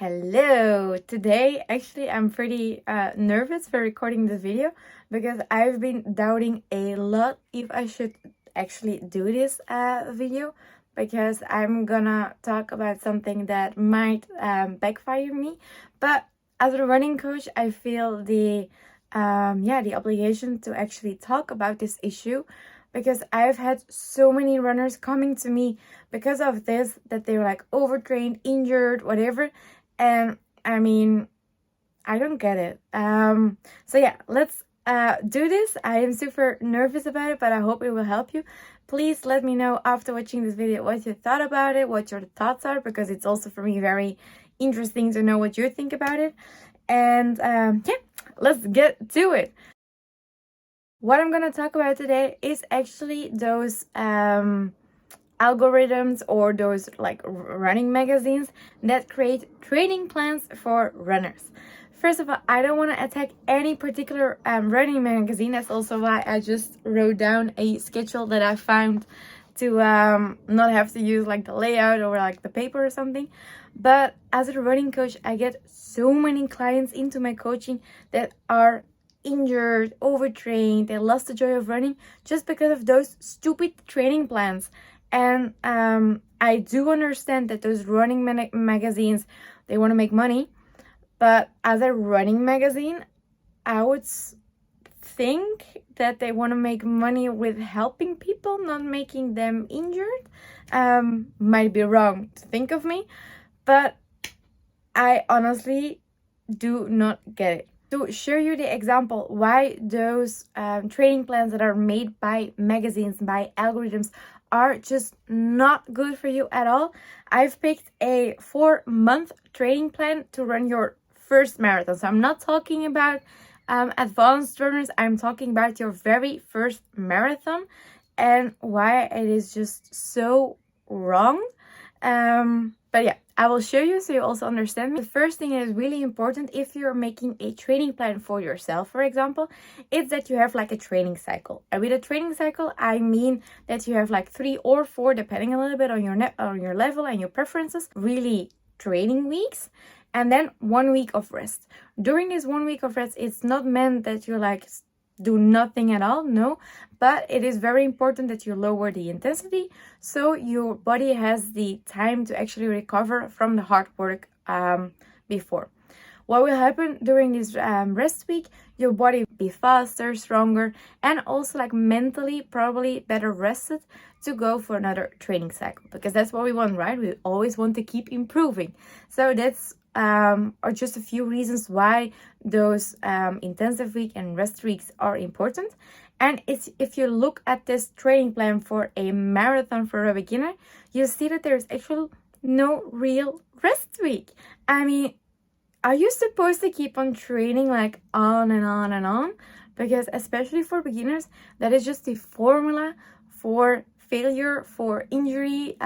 Hello! Today, actually, I'm pretty nervous for recording this video because I've been doubting a lot if I should actually do this video because I'm gonna talk about something that might backfire me. But as a running coach, I feel the obligation to actually talk about this issue because I've had so many runners coming to me because of this, that they're like overtrained, injured, whatever. And I mean, I don't get it. So yeah, let's do this. I am super nervous about it, but I hope it will help you. Please let me know after watching this video what you thought about it, what your thoughts are, because it's also for me very interesting to know what you think about it. And yeah, let's get to it. What I'm gonna talk about today is actually those algorithms or those like running magazines that create training plans for runners. First of all, I don't want to attack any particular running magazine. That's also why I just wrote down a schedule that I found to not have to use like the layout or like the paper or something. But as a running coach, I get so many clients into my coaching that are injured, overtrained, they lost the joy of running just because of those stupid training plans. And I do understand that those running magazines, they want to make money. But as a running magazine, I would think that they want to make money with helping people, not making them injured. Might be wrong to think of me, but I honestly do not get it. To show you the example why those training plans that are made by magazines, by algorithms, are just not good for you at all, I've picked a 4-month training plan to run your first marathon. So I'm not talking about advanced runners, I'm talking about your very first marathon and why it is just so wrong. But yeah, I will show you so you also understand. The first thing that is really important if you're making a training plan for yourself, for example, is that you have like a training cycle. And with a training cycle, I mean that you have like 3 or 4, depending a little bit on your level and your preferences, really training weeks, and then 1 week of rest. During this 1 week of rest, it's not meant that you like do nothing at all, no, but it is very important that you lower the intensity so your body has the time to actually recover from the hard work before. What will happen during this rest week? Your body will be faster, stronger, and also like mentally probably better rested to go for another training cycle, because that's what we want, right? We always want to keep improving. So that's are just a few reasons why those intensive week and rest weeks are important. And if you look at this training plan for a marathon for a beginner, you see that there's actually no real rest week. I mean, are you supposed to keep on training like on and on and on? Because especially for beginners, that is just the formula for failure, for injury,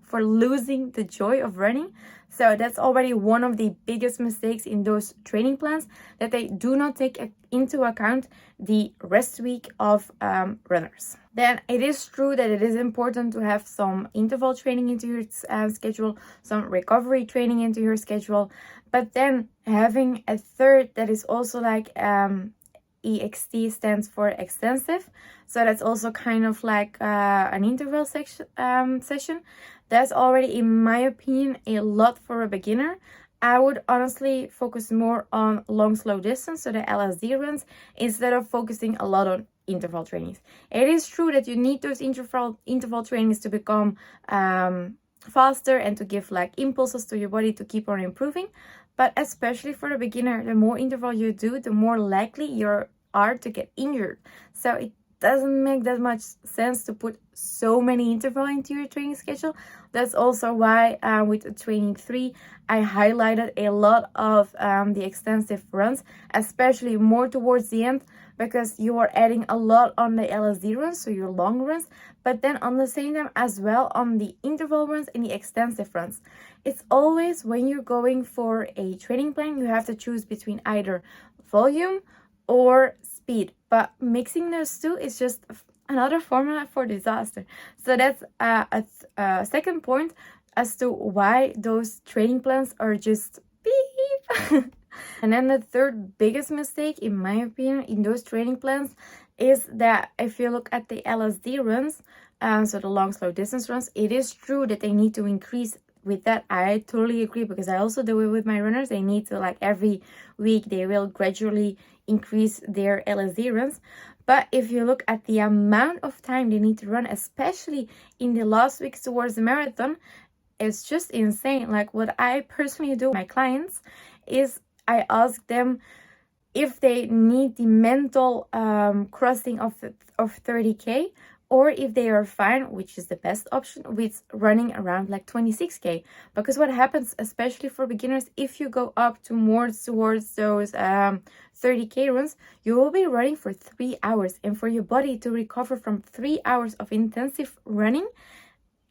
for losing the joy of running. So that's already one of the biggest mistakes in those training plans, that they do not take into account the rest week of runners. Then it is true that it is important to have some interval training into your schedule, some recovery training into your schedule, but then having a third that is also like EXT stands for extensive, so that's also kind of like an interval session. That's already, in my opinion, a lot for a beginner. I would honestly focus more on long, slow distance, so the LSD runs, instead of focusing a lot on interval trainings. It is true that you need those interval trainings to become faster and to give like impulses to your body to keep on improving. But especially for a beginner, the more interval you do, the more likely you are to get injured. So it doesn't make that much sense to put so many interval into your training schedule. That's also why with training 3, I highlighted a lot of the extensive runs, especially more towards the end, because you are adding a lot on the LSD runs, so your long runs, but then on the same time as well on the interval runs and the extensive runs. It's always, when you're going for a training plan, you have to choose between either volume or speed, but mixing those two is just another formula for disaster. So that's a second point as to why those training plans are just beep And then the third biggest mistake, in my opinion, in those training plans is that if you look at the LSD runs, so the long, slow distance runs, it is true that they need to increase. With that, I totally agree, because I also do it with my runners. They need to, like, every week they will gradually increase their LSD runs. But if you look at the amount of time they need to run, especially in the last weeks towards the marathon, it's just insane. Like, what I personally do with my clients is I ask them if they need the mental crossing of 30K, or if they are fine, which is the best option, with running around like 26K. Because what happens, especially for beginners, if you go up to more towards those 30K runs, you will be running for 3 hours. And for your body to recover from 3 hours of intensive running,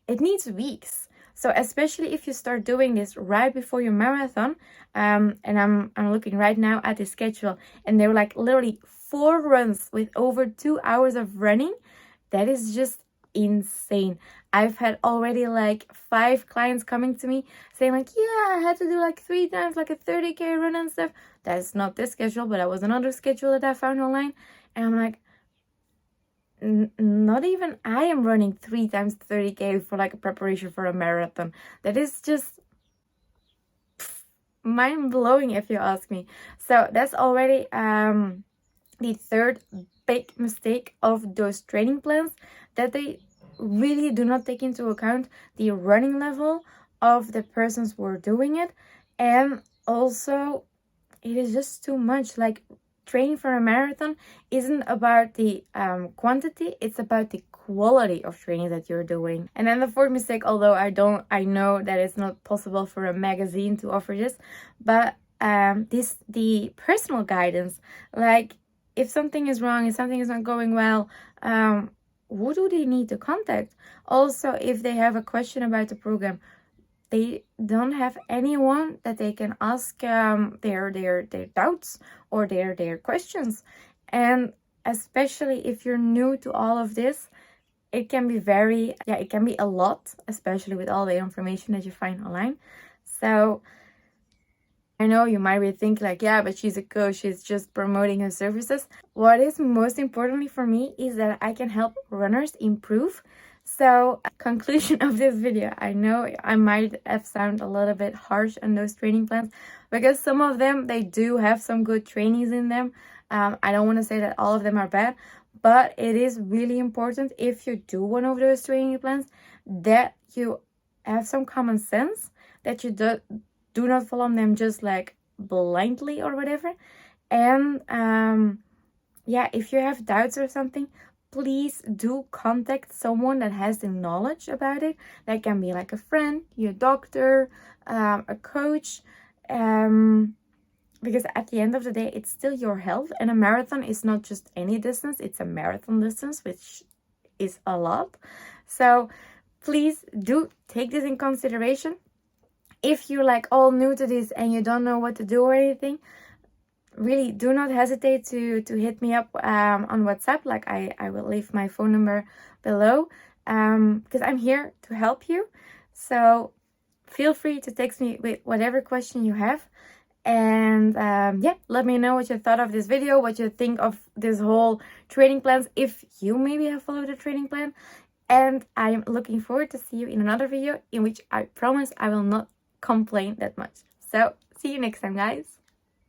it needs weeks. So especially if you start doing this right before your marathon, and I'm looking right now at the schedule, and there were like literally 4 runs with over 2 hours of running. That is just insane. I've had already like 5 clients coming to me saying like, yeah, I had to do like 3 times like a 30K run and stuff. That's not this schedule, but that was another schedule that I found online. And I'm like, not even I am running 3 times 30K for like a preparation for a marathon. That is just mind-blowing, if you ask me. So that's already the third big mistake of those training plans, that they really do not take into account the running level of the persons who are doing it. And also, it is just too much. Like, training for a marathon isn't about the quantity, it's about the quality of training that you're doing. And then the fourth mistake, although I know that it's not possible for a magazine to offer this, but the personal guidance. Like, if something is wrong, if something is not going well, who do they need to contact? Also, if they have a question about the program, they don't have anyone that they can ask their doubts or their questions. And especially if you're new to all of this, it can be it can be a lot, especially with all the information that you find online. So I know you might be thinking like, yeah, but she's a coach, she's just promoting her services. What is most importantly for me is that I can help runners improve. So, conclusion of this video, I know I might have sounded a little bit harsh on those training plans, because some of them, they do have some good trainings in them. I don't want to say that all of them are bad, but it is really important, if you do one of those training plans, that you have some common sense, that you do not follow them just like blindly or whatever. And yeah, if you have doubts or something, please do contact someone that has the knowledge about it. That can be like a friend, your doctor, a coach, because at the end of the day, it's still your health. And a marathon is not just any distance, it's a marathon distance, which is a lot. So please do take this in consideration. If you're like all new to this and you don't know what to do or anything, really do not hesitate to hit me up on WhatsApp. Like, I will leave my phone number below, because I'm here to help you. So feel free to text me with whatever question you have. And yeah, let me know what you thought of this video, what you think of this whole training plans, if you maybe have followed the training plan. And I'm looking forward to see you in another video, in which I promise I will not complain that much. So see you next time, guys.